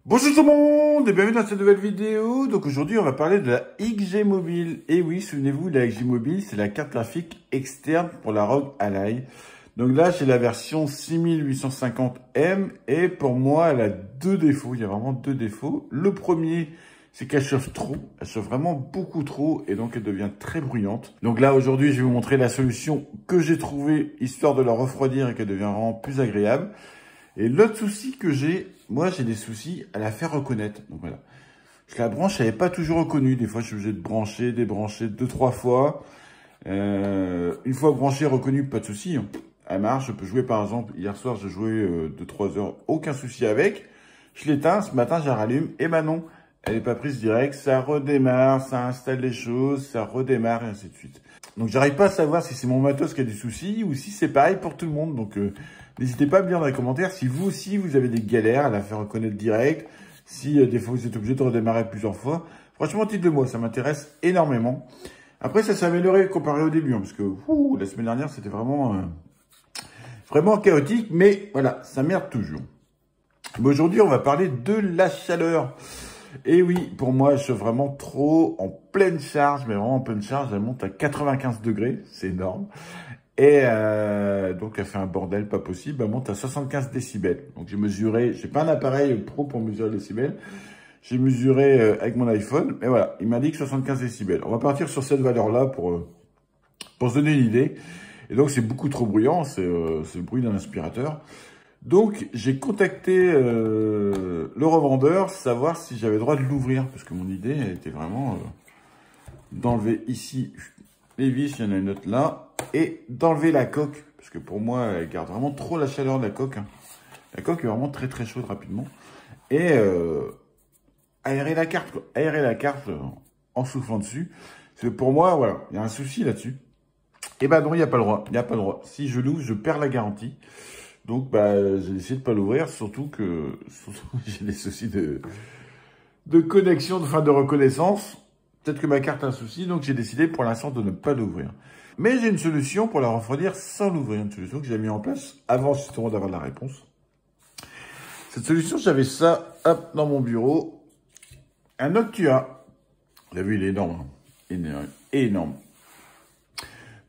Bonjour tout le monde et bienvenue dans cette nouvelle vidéo. Donc aujourd'hui on va parler de la XG Mobile. Et oui, souvenez-vous, la XG Mobile c'est la carte graphique externe pour la ROG Ally. Donc là j'ai la version 6850M et pour moi elle a deux défauts. Il y a vraiment deux défauts. Le premier, c'est qu'elle chauffe trop. Elle chauffe vraiment beaucoup trop et donc elle devient très bruyante. Donc là aujourd'hui je vais vous montrer la solution que j'ai trouvée histoire de la refroidir et qu'elle devient vraiment plus agréable. Et l'autre souci que j'ai, moi j'ai des soucis à la faire reconnaître. Donc voilà. La branche, elle n'est pas toujours reconnue. Des fois, je suis obligé de brancher, débrancher 2-3 fois. Une fois branchée, reconnue, pas de souci. Elle marche. Je peux jouer par exemple. Hier soir, j'ai joué 2-3 heures. Aucun souci avec. Je l'éteins. Ce matin, je la rallume. Et ben non. Elle n'est pas prise direct. Ça redémarre. Ça installe les choses. Ça redémarre et ainsi de suite. Donc, j'arrive pas à savoir si c'est mon matos qui a des soucis ou si c'est pareil pour tout le monde. Donc, n'hésitez pas à me dire dans les commentaires si vous aussi, vous avez des galères à la faire reconnaître direct. Si des fois, vous êtes obligé de redémarrer plusieurs fois. Franchement, dites-le moi, ça m'intéresse énormément. Après, ça s'est amélioré comparé au début. Parce que la semaine dernière, c'était vraiment chaotique. Mais voilà, ça merde toujours. Mais aujourd'hui, on va parler de la chaleur. Et oui, pour moi, elle chauffe vraiment trop en pleine charge. Mais vraiment en pleine charge, elle monte à 95 degrés. C'est énorme. Et donc, elle fait un bordel pas possible. Elle monte à 75 décibels. Donc, j'ai mesuré, j'ai pas un appareil pro pour mesurer les décibels. J'ai mesuré avec mon iPhone. Et voilà, il m'indique 75 décibels. On va partir sur cette valeur-là pour se donner une idée. Et donc, c'est beaucoup trop bruyant. C'est le bruit d'un aspirateur. Donc, j'ai contacté le revendeur, savoir si j'avais le droit de l'ouvrir. Parce que mon idée, elle était vraiment d'enlever ici les vis, il y en a une autre là, et d'enlever la coque, parce que pour moi, elle garde vraiment trop la chaleur de la coque. La coque est vraiment très très chaude rapidement. Et aérer la carte, quoi. Aérer la carte en soufflant dessus. Parce que pour moi, voilà, il y a un souci là-dessus. Et ben non, il n'y a pas le droit. Il n'y a pas le droit. Si je l'ouvre, je perds la garantie. Donc, j'ai décidé de pas l'ouvrir, surtout que j'ai des soucis de connexion, de reconnaissance. Peut-être que ma carte a un souci, donc j'ai décidé pour l'instant de ne pas l'ouvrir. Mais j'ai une solution pour la refroidir sans l'ouvrir. Une solution que j'ai mis en place avant justement d'avoir la réponse. Cette solution, j'avais ça, hop, dans mon bureau. Un Noctua. Vous avez vu, il est énorme. Énorme.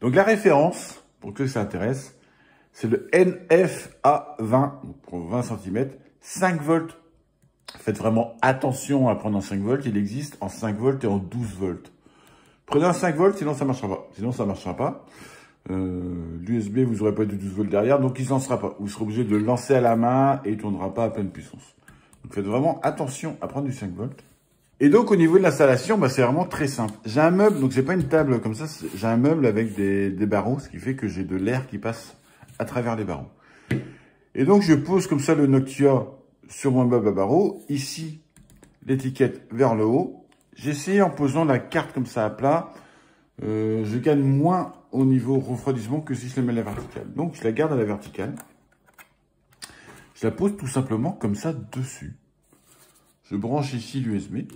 Donc la référence, pour que ça intéresse, c'est le NFA20, pour 20 cm, 5 volts. Faites vraiment attention à prendre en 5 volts. Il existe en 5 volts et en 12 volts. Prenez un 5 volts, sinon ça ne marchera pas. Sinon, ça ne marchera pas. L'USB, vous n'aurez pas de 12 volts derrière, donc il ne lancera pas. Vous serez obligé de le lancer à la main et il ne tournera pas à pleine puissance. Donc faites vraiment attention à prendre du 5 volts. Et donc au niveau de l'installation, c'est vraiment très simple. J'ai un meuble, donc c'est pas une table comme ça, j'ai un meuble avec des barreaux, ce qui fait que j'ai de l'air qui passe à travers les barreaux. Et donc je pose comme ça le Noctua sur mon meuble à barreaux. Ici, l'étiquette vers le haut. J'essaie en posant la carte comme ça à plat. Je gagne moins au niveau refroidissement que si je la mets à la verticale. Donc, je la garde à la verticale. Je la pose tout simplement comme ça dessus. Je branche ici l'USB.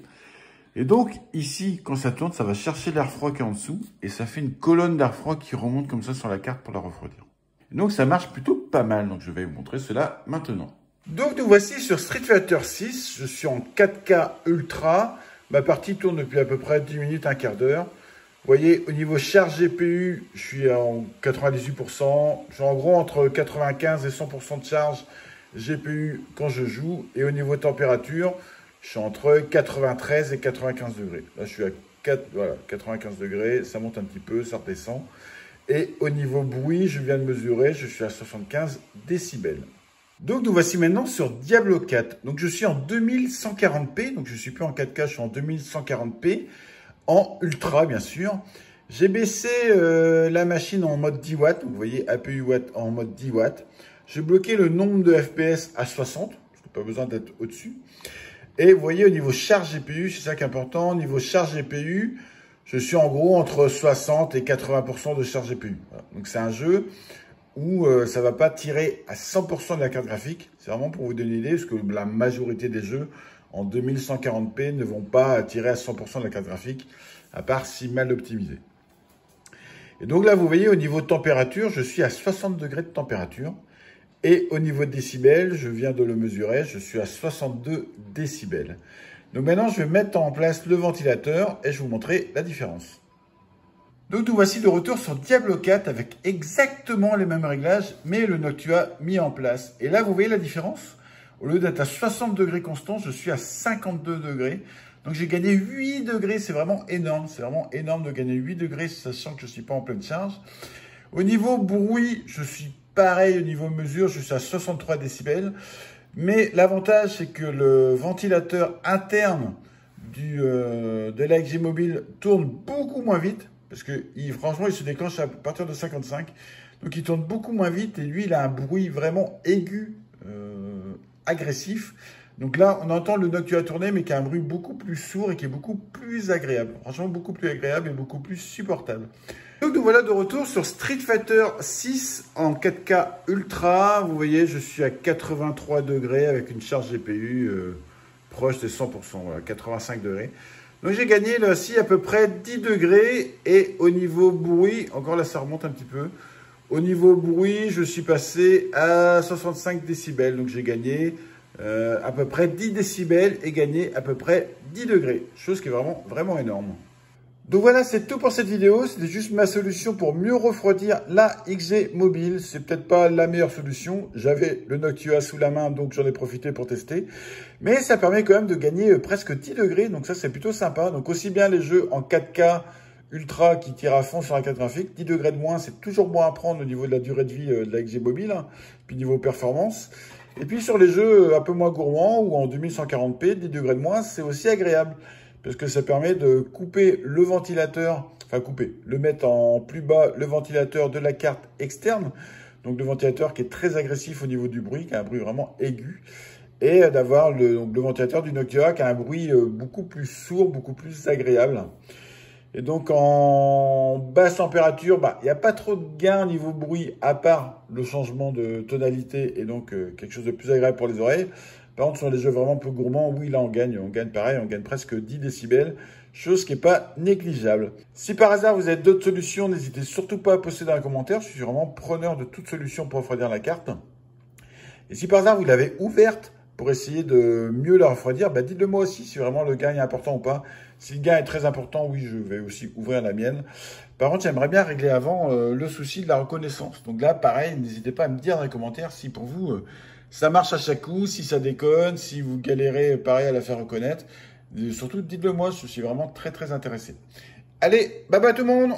Et donc, ici, quand ça tourne, ça va chercher l'air froid qui est en dessous. Et ça fait une colonne d'air froid qui remonte comme ça sur la carte pour la refroidir. Et donc, ça marche plutôt pas mal. Donc, je vais vous montrer cela maintenant. Donc nous voici sur Street Fighter 6, je suis en 4K Ultra, ma partie tourne depuis à peu près 10 minutes, un quart d'heure. Vous voyez, au niveau charge GPU, je suis en 98%, je suis en gros entre 95 et 100% de charge GPU quand je joue. Et au niveau température, je suis entre 93 et 95 degrés. Là je suis à 95 degrés, ça monte un petit peu, ça redescend. Et au niveau bruit, je viens de mesurer, je suis à 75 décibels. Donc, nous voici maintenant sur Diablo 4. Donc, je suis en 2140p. Donc, je ne suis plus en 4K, je suis en 2140p. En Ultra, bien sûr. J'ai baissé la machine en mode 10 watts. Donc, vous voyez, APU watt en mode 10 watts. J'ai bloqué le nombre de FPS à 60. Parce que pas besoin d'être au-dessus. Et vous voyez, au niveau charge GPU, c'est ça qui est important. Au niveau charge GPU, je suis en gros entre 60 et 80% de charge GPU. Voilà. Donc, c'est un jeu où ça ne va pas tirer à 100% de la carte graphique. C'est vraiment pour vous donner une idée, parce que la majorité des jeux en 2140p ne vont pas tirer à 100% de la carte graphique, à part si mal optimisé. Et donc là, vous voyez, au niveau de température, je suis à 60 degrés de température. Et au niveau de décibels, je viens de le mesurer, je suis à 62 décibels. Donc maintenant, je vais mettre en place le ventilateur et je vais vous montrer la différence. Donc nous voici de retour sur Diablo 4 avec exactement les mêmes réglages, mais le Noctua mis en place. Et là, vous voyez la différence? Au lieu d'être à 60 degrés constant, je suis à 52 degrés. Donc j'ai gagné 8 degrés, c'est vraiment énorme. C'est vraiment énorme de gagner 8 degrés, sachant que je ne suis pas en pleine charge. Au niveau bruit, je suis pareil. Au niveau mesure, je suis à 63 décibels. Mais l'avantage, c'est que le ventilateur interne de la XG Mobile tourne beaucoup moins vite. Parce que franchement, il se déclenche à partir de 55. Donc il tourne beaucoup moins vite. Et lui, il a un bruit vraiment aigu, agressif. Donc là, on entend le Noctua tourner, mais qui a un bruit beaucoup plus sourd et qui est beaucoup plus agréable. Franchement, beaucoup plus agréable et beaucoup plus supportable. Donc nous voilà de retour sur Street Fighter 6 en 4K Ultra. Vous voyez, je suis à 83 degrés avec une charge GPU proche des 100%, voilà, 85 degrés. Donc j'ai gagné là aussi à peu près 10 degrés. Et au niveau bruit, encore là ça remonte un petit peu. Au niveau bruit, je suis passé à 65 décibels. Donc j'ai gagné à peu près 10 décibels et gagné à peu près 10 degrés. Chose qui est vraiment, vraiment énorme. Donc voilà, c'est tout pour cette vidéo. C'était juste ma solution pour mieux refroidir la XG Mobile. C'est peut-être pas la meilleure solution. J'avais le Noctua sous la main, donc j'en ai profité pour tester. Mais ça permet quand même de gagner presque 10 degrés. Donc ça, c'est plutôt sympa. Donc aussi bien les jeux en 4K Ultra qui tirent à fond sur la carte graphique. 10 degrés de moins, c'est toujours bon à prendre au niveau de la durée de vie de la XG Mobile. Hein, puis niveau performance. Et puis sur les jeux un peu moins gourmands ou en 2140p, 10 degrés de moins, c'est aussi agréable. Parce que ça permet de couper le ventilateur, le mettre en plus bas, le ventilateur de la carte externe. Donc le ventilateur qui est très agressif au niveau du bruit, qui a un bruit vraiment aigu. Et d'avoir le ventilateur du Noctua qui a un bruit beaucoup plus sourd, beaucoup plus agréable. Et donc en basse température, il n'y a pas trop de gain au niveau bruit, à part le changement de tonalité et donc quelque chose de plus agréable pour les oreilles. Par contre, sur les jeux vraiment peu gourmands, oui, là, on gagne pareil, on gagne presque 10 décibels, chose qui n'est pas négligeable. Si par hasard, vous avez d'autres solutions, n'hésitez surtout pas à poster dans les commentaires. Je suis vraiment preneur de toute solution pour refroidir la carte. Et si par hasard, vous l'avez ouverte pour essayer de mieux la refroidir, dites-le moi aussi si vraiment le gain est important ou pas. Si le gain est très important, oui, je vais aussi ouvrir la mienne. Par contre, j'aimerais bien régler avant le souci de la reconnaissance. Donc là, pareil, n'hésitez pas à me dire dans les commentaires si pour vous... ça marche à chaque coup, si ça déconne, si vous galérez pareil à la faire reconnaître. Et surtout, dites-le moi, je suis vraiment très très intéressé. Allez, bye bye tout le monde!